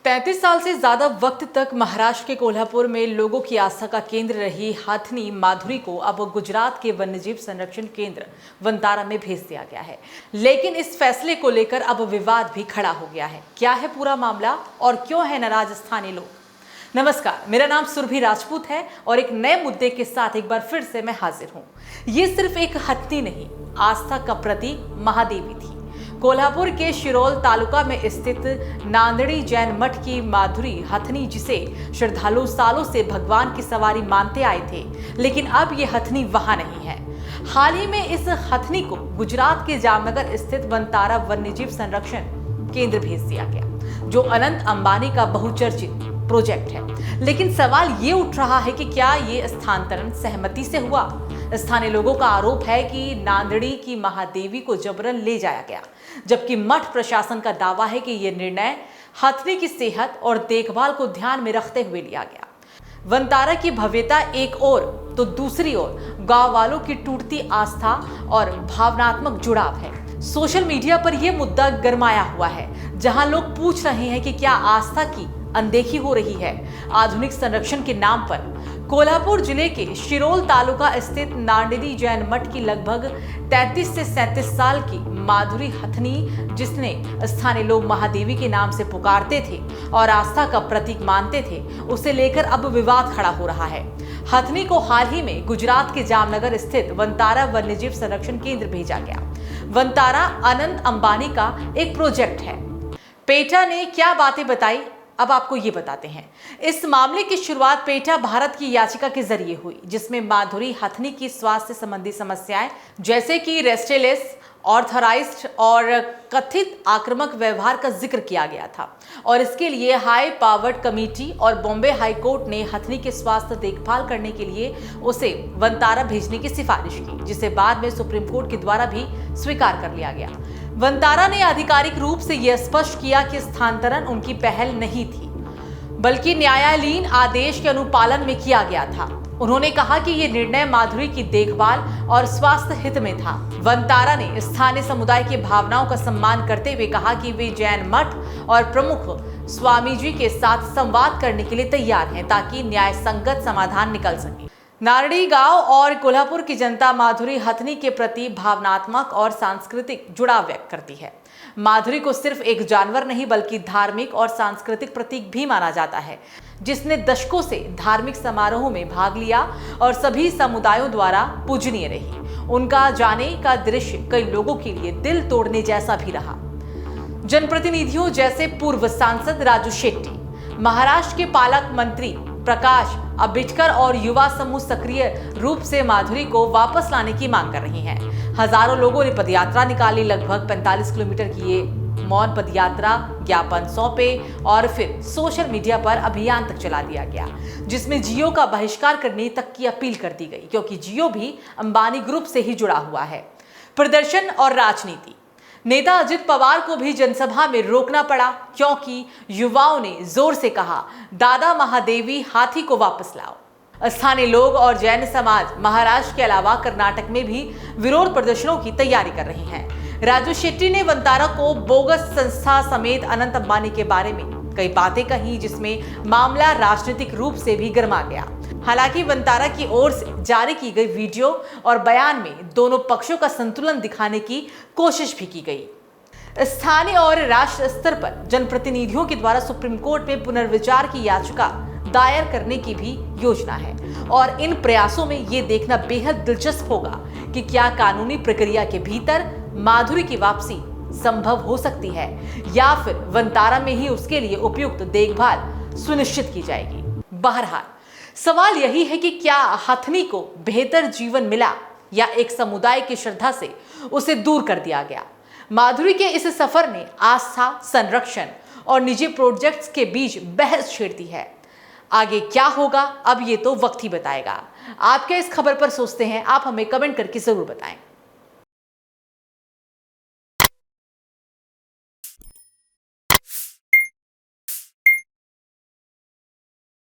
35 साल से ज्यादा वक्त तक महाराष्ट्र के कोल्हापुर में लोगों की आस्था का केंद्र रही हथनी माधुरी को अब गुजरात के वन्यजीव संरक्षण केंद्र वनतारा में भेज दिया गया है। लेकिन इस फैसले को लेकर अब विवाद भी खड़ा हो गया है। क्या है पूरा मामला और क्यों है नाराज स्थानीय लोग? नमस्कार, मेरा नाम सुरभि राजपूत है और एक नए मुद्दे के साथ एक बार फिर से मैं हाजिर हूँ। ये सिर्फ एक हथनी नहीं, आस्था का प्रतीक महादेवी थी। कोल्हापुर के शिरोल तालुका में स्थित नांदड़ी जैन मठ की माधुरी हथनी, जिसे श्रद्धालु सालों से भगवान की सवारी मानते आए थे, लेकिन अब ये हथनी वहां नहीं है। हाल ही में इस हथनी को गुजरात के जामनगर स्थित वनतारा वन्यजीव संरक्षण केंद्र भेज दिया गया, जो अनंत अंबानी का बहुचर्चित प्रोजेक्ट है। लेकिन सवाल ये उठ रहा है कि क्या ये स्थानांतरण सहमति से हुआ? स्थानीय लोगों का आरोप है कि नांदड़ी की महादेवी को जबरन ले जाया गया, जबकि मठ प्रशासन का दावा है कि यह निर्णय हथनी की सेहत और देखभाल को ध्यान में रखते हुए लिया गया। वनतारा की भव्यता एक ओर तो दूसरी ओर गांव वालों की टूटती आस्था और भावनात्मक जुड़ाव है। सोशल मीडिया पर यह मुद्दा गरमाया हुआ है, जहां लोग पूछ रहे हैं कि क्या आस्था की अनदेखी हो रही है आधुनिक संरक्षण के नाम पर। कोल्हापुर जिले के शिरोल तालुका स्थित नांदड़ी जैन मठ की लगभग 33 से 37 साल की माधुरी हथनी, जिसने स्थानीय लोग महादेवी के नाम से पुकारते थे और आस्था का प्रतीक मानते थे, उसे लेकर अब विवाद खड़ा हो रहा है। हथनी को हाल ही में गुजरात के जामनगर स्थित वनतारा वन्यजीव संरक्षण केंद्र भेजा गया। वनतारा अनंत अंबानी का एक प्रोजेक्ट है। पेटा ने क्या बातें बताई, अब आपको ये बताते हैं। इस मामले की शुरुआत पेटा भारत की याचिका के जरिए हुई, जिसमें माधुरी हथनी की स्वास्थ्य संबंधी समस्याएं जैसे कि रेस्टलेस, ऑर्थराइज्ड और कथित आक्रामक व्यवहार का जिक्र किया गया था, और इसके लिए हाई पावर्ड कमेटी और बॉम्बे हाई कोर्ट ने हथनी के स्वास्थ्य देखभाल करने के लिए उसे वनतारा भेजने की सिफारिश की, जिसे बाद में सुप्रीम कोर्ट के द्वारा भी स्वीकार कर लिया गया। वनतारा ने आधिकारिक रूप से यह स्पष्ट किया कि स्थानांतरण उनकी पहल नहीं थी, बल्कि न्यायालयीन आदेश के अनुपालन में किया गया था। उन्होंने कहा कि यह निर्णय माधुरी की देखभाल और स्वास्थ्य हित में था। वनतारा ने स्थानीय समुदाय की भावनाओं का सम्मान करते हुए कहा कि वे जैन मठ और प्रमुख स्वामी जी के साथ संवाद करने के लिए तैयार हैं, ताकि न्याय संगत समाधान निकल सके। नांदड़ी गांव और कोल्हापुर की जनता माधुरी हथनी के प्रति भावनात्मक और सांस्कृतिक जुड़ाव व्यक्त करती है। माधुरी को सिर्फ एक जानवर नहीं, बल्कि धार्मिक और सांस्कृतिक प्रतीक भी माना जाता है, जिसने दशकों से धार्मिक समारोहों में भाग लिया और सभी समुदायों द्वारा पूजनीय रही। उनका जाने का दृश्य कई लोगों के लिए दिल तोड़ने जैसा भी रहा। जनप्रतिनिधियों जैसे पूर्व सांसद राजू शेट्टी, महाराष्ट्र के पालक मंत्री प्रकाश आंबेडकर और युवा समूह सक्रिय रूप से माधुरी को वापस लाने की मांग कर रही हैं। हजारों लोगों ने पदयात्रा निकाली। लगभग 45 किलोमीटर की ये मौन पदयात्रा, ज्ञापन सौंपे और फिर सोशल मीडिया पर अभियान तक चला दिया गया, जिसमें जियो का बहिष्कार करने तक की अपील कर दी गई, क्योंकि जियो भी अंबानी ग्रुप से ही जुड़ा हुआ है। प्रदर्शन और राजनीति। नेता अजित पवार को भी जनसभा में रोकना पड़ा, क्योंकि युवाओं ने जोर से कहा, दादा महादेवी हाथी को वापस लाओ। स्थानीय लोग और जैन समाज महाराष्ट्र के अलावा कर्नाटक में भी विरोध प्रदर्शनों की तैयारी कर रहे हैं। राजू शेट्टी ने वनतारा को बोगस संस्था समेत अनंत अंबानी के बारे में कई बातें कही, जिसमें मामला राजनीतिक रूप से भी गर्मा गया। हालांकि वनतारा की ओर से जारी की गई वीडियो और बयान में दोनों पक्षों का संतुलन दिखाने की कोशिश भी की गई। स्थानीय और राष्ट्रीय स्तर पर जनप्रतिनिधियों के द्वारा सुप्रीम कोर्ट में पुनर्विचार की याचिका दायर करने की भी योजना है, और इन प्रयासों में ये देखना बेहद दिलचस्प होगा कि क्या कानूनी प्रक्रिया के भीतर माधुरी की वापसी संभव हो सकती है, या फिर वनतारा में ही उसके लिए उपयुक्त देखभाल सुनिश्चित की जाएगी। बहरहाल सवाल यही है कि क्या हथनी को बेहतर जीवन मिला, या एक समुदाय की श्रद्धा से उसे दूर कर दिया गया। माधुरी के इस सफर ने आस्था, संरक्षण और निजी प्रोजेक्ट्स के बीच बहस छेड़ दी है। आगे क्या होगा, अब ये तो वक्त ही बताएगा। आप क्या इस खबर पर सोचते हैं? आप हमें कमेंट करके जरूर बताएं।